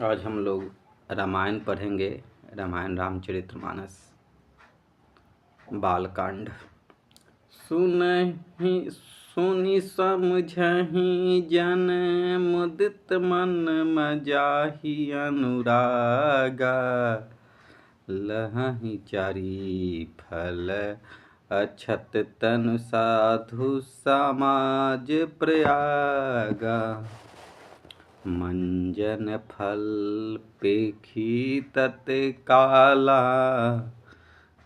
आज हम लोग रामायण पढ़ेंगे। रामायण रामचरितमानस बालकांड। सुनहि सुनि समझहि जन मुदित मन मजाहि अनुरागा। लहहि चारि फल अक्षत तनु साधु समाज प्रयागा। मंजन फल पेखी तत्काला।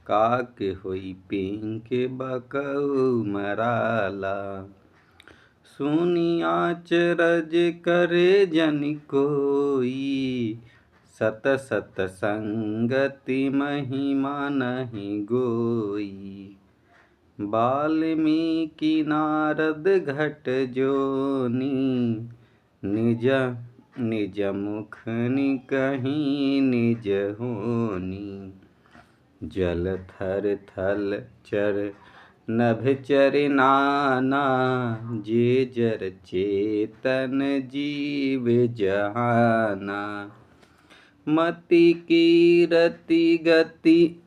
काके होई पिंके बकऊ मराला। सुनी आचरज करे जन कोई। सत सत संगति महिमा नहीं गोई। वाल्मीकि नारद घट जोनी। निज निज मुख निकहि निज होनी। जल थर थल चर नभ चरि नाना। जे जर चेतन जीव जहाना। मति कीरति गति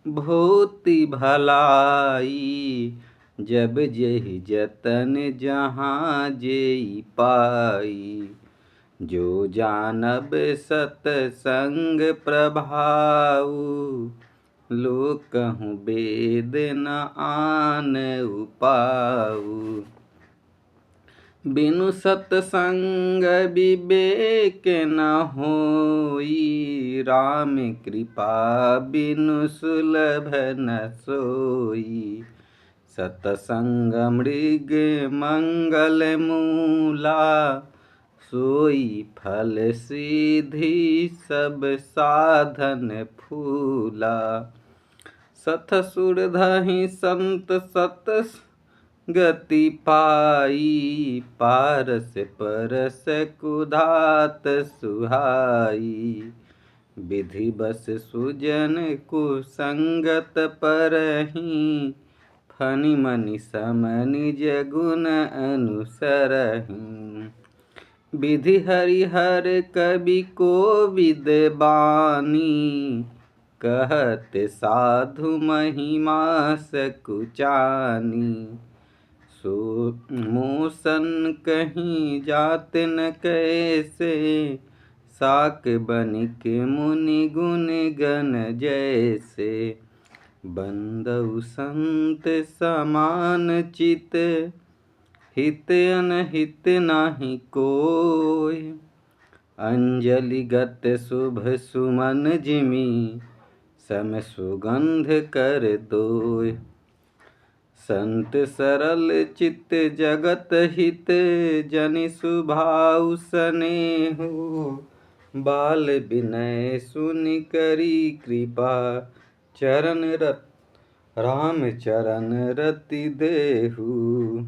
भूति भलाई। जब जेहि जतन जहाँ जेहि पाई। जो जानब सतसंग प्रभाऊ। लोक कहूँ वेद न आन उपाऊ। बिनु सतसंग विवेक न होई। राम कृपा बिनु सुलभ न सोई। सतसंग मृग मंगल मूला। सोई फल सिद्धि सब साधन फूला। सत सुर धहि संत सत गति पाई। पारस परस कुधात सुहाई। विधि बस सुजन कुसंगत परहीं। फनि मनि सम निज गुण अनुसरहीं। विधि हरिहर कवि कोविद बानी। कहत साधु महिमा सकुचानी। सो मोसन कहीं जात न कैसे। साक बनिक मुनि गुण गण जैसे। बंदउ संत समान चित। हित अनहित नाही कोय। अंजलिगत शुभ सुमन जिमि। सम सुगंध कर दोय। संत सरल चित जगत हित। जनि सुभाउ स्नेहु। बाल विनय सुनि करी कृपा। चरण राम चरण रति देहु।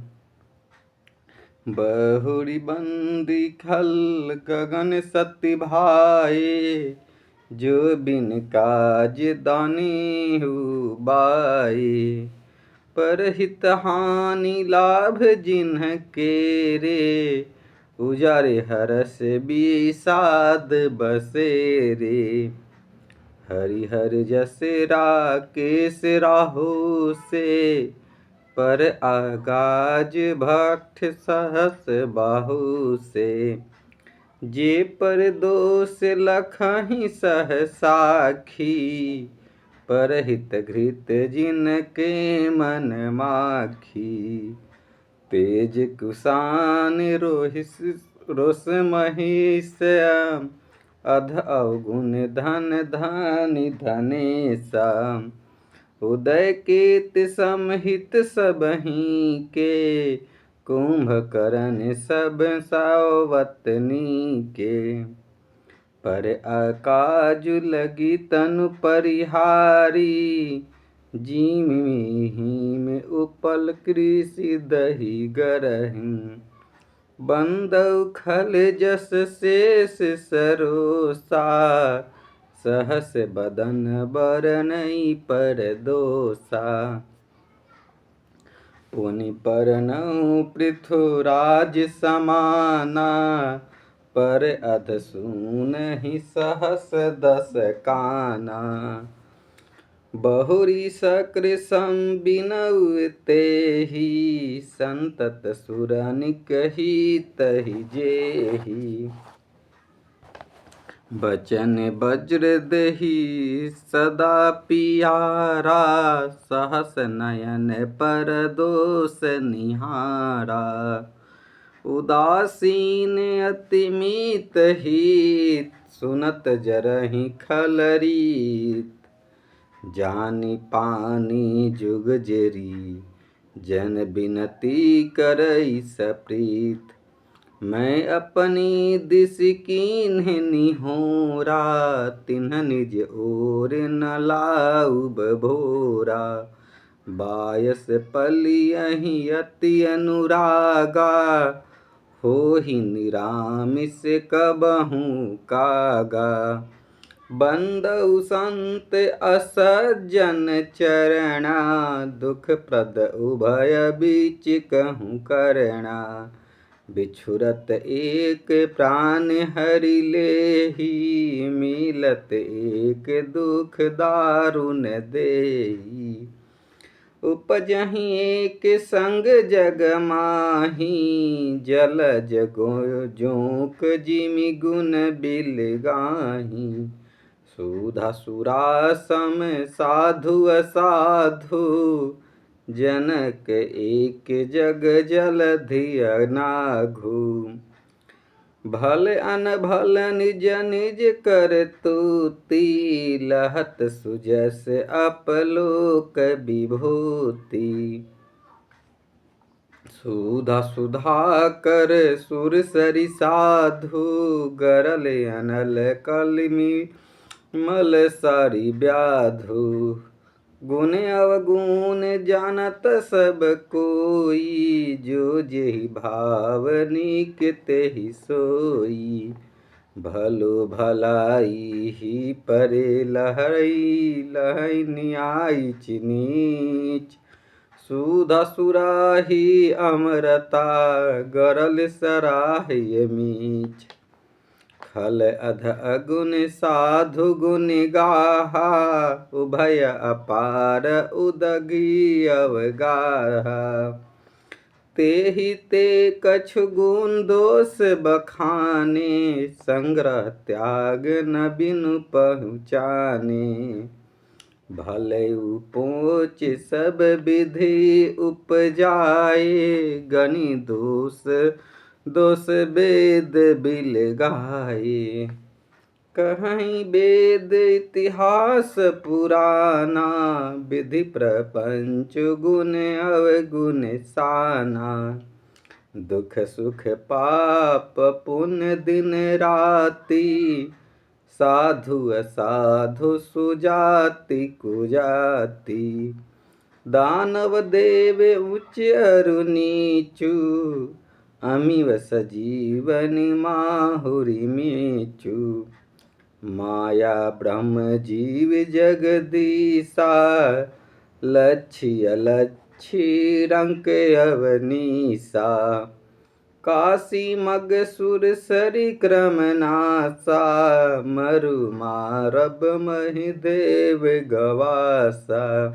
बहुरी बंदी खल गगन सति भाए। जो बिन काज दानीहु बाए। परहित हानि लाभ जिन्ह केरे। उजारे हरस विषाद बसेरे। हरिहर जस राकेश राहु से। पर आगाज भक्त सहस बाहु से। जे पर दोष लखहि सह साखी। परहित घृत जिनके मन माखी। तेज कुशान रोष महिष। अध अवगुण धन धनि धनेशा। उदय केत समहित सबहि के। कुंभकर्ण सब सावतनी के। पर अकाजु लगी तनु परिहारी। जिमिहि उपल कृषि दहि गरहीं। बंदउ खल जस शेष सरोसा। सहस बदन बरनई पर दोसा। पुनि परनउ पृथुराज समाना। पर अध सुनहि सहस दस काना। बहुरी सकृशं बिनउ तेहि, संतत सुरनिक हितहि जेहि। बचन वज्र देहि सदा पियारा, सहस नयन पर दोष निहारा। उदासीन अति मीत हित, सुनत जरहि खलरीत। जानि पानी जुग जेरी, जन बिनती करई सप्रीत। मैं अपनी दिस कीन्ह निहोरा, तिन्ह निज ओर न लाऊ बभोरा। बायस पलियहि अति अनुरागा, होहि निरामिस कबहु कागा। बंदउ संत असज्जन चरणा, दुख प्रद उभय बीच कहूँ करना। बिछुरत एक प्राण हरि लेहि, मिलत एक दुख दारुन देहि। उपजहि एक संग जग माही, जलज जोक जिमि गुण बिलगाही। सुधा सुरा सम साधु असाधु, जनक एक जग जलधि अनाघु। भल अनभल निज निज करतूति, लहत सुजस अपलोक विभूति। सुधा सुधा कर सुरसरि साधु, गरल अनल कलमि मल सारी व्याधु। गुण अवगुण जानत सब कोई, जो जेहि भाव नीक तेहि सोई। भलो भलाई ही परे लहई, लहई न्यायिच नीच। सुधा सुराही अमरता, गरल सराह्य मीच। खल अध अगुण साधु गुण गाहा, उभय अपार उदगी अवगाहा। तेहि ते कछु गुण दोष बखाने, संग्रह त्याग न बिनु पहुँचाने। भलउ पोच सब विधि उपजाए, गनि दोष दोष वेद बिलगाए। कहीं वेद इतिहास पुराना, विधि प्रपंच गुण अवगुण साना। दुख सुख पाप पुण्य दिन राति, साधु असाधु सुजाति कुजाति। दानव देव उच्च अरु नीचु, अमिव सजीवनि माहुरि मीचु। माया ब्रह्म जीव जगदीसा, लच्छी अलच्छी रंक अवनीसा। काशी मग सुर सरि क्रम नासा, मरु मारब महि देव गवासा।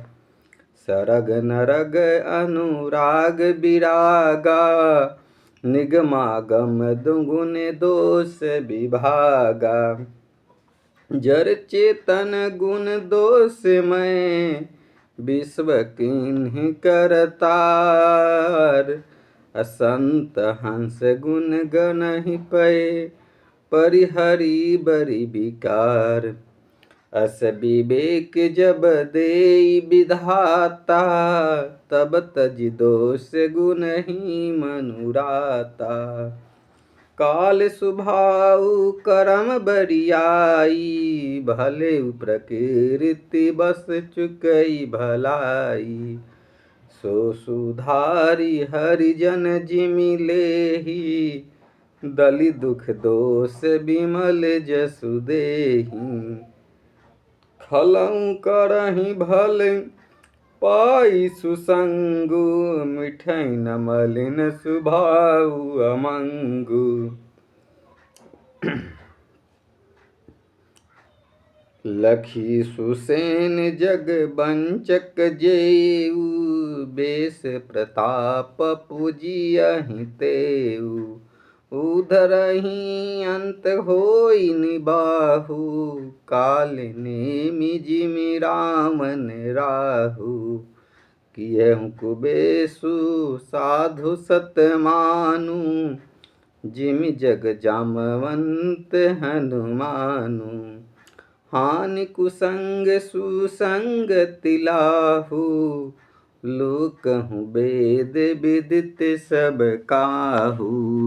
सरग नरग अनुराग विरागा, निगमागम दुगुन दोष विभागा। जर चेतन गुण दोषमय, विश्व किन्हि करतार। असंत हंस गुण गनहि पै, परिहरि बरि विकार। अस विवेक जब देई विधाता, तब तजि दोष गुणहि मनुराता। काल सुभाउ करम बरियाई, भलेउ प्रकृति बस चुकई भलाई। सो सुधारी हरिजन जिमि लेहि, दलि दुख दोष बिमल जसु देहि। खलउ करहि भल पाई सुसंगु, मिठै न मलिन सुभाउ अमंगु। लखी सुसेन जग बंचक जेऊ, बेस प्रताप पूजियहि तेऊ। उधरहि अंत होई निबाहु, काल नेमि जिमि रामन राहु। कियहु कुबेसु साधु सत मानु, जिमि जग जामवंत हनुमानु। हानि कुसंग सुसंग तिलाहु, लोकहु वेद विदित सब काहू।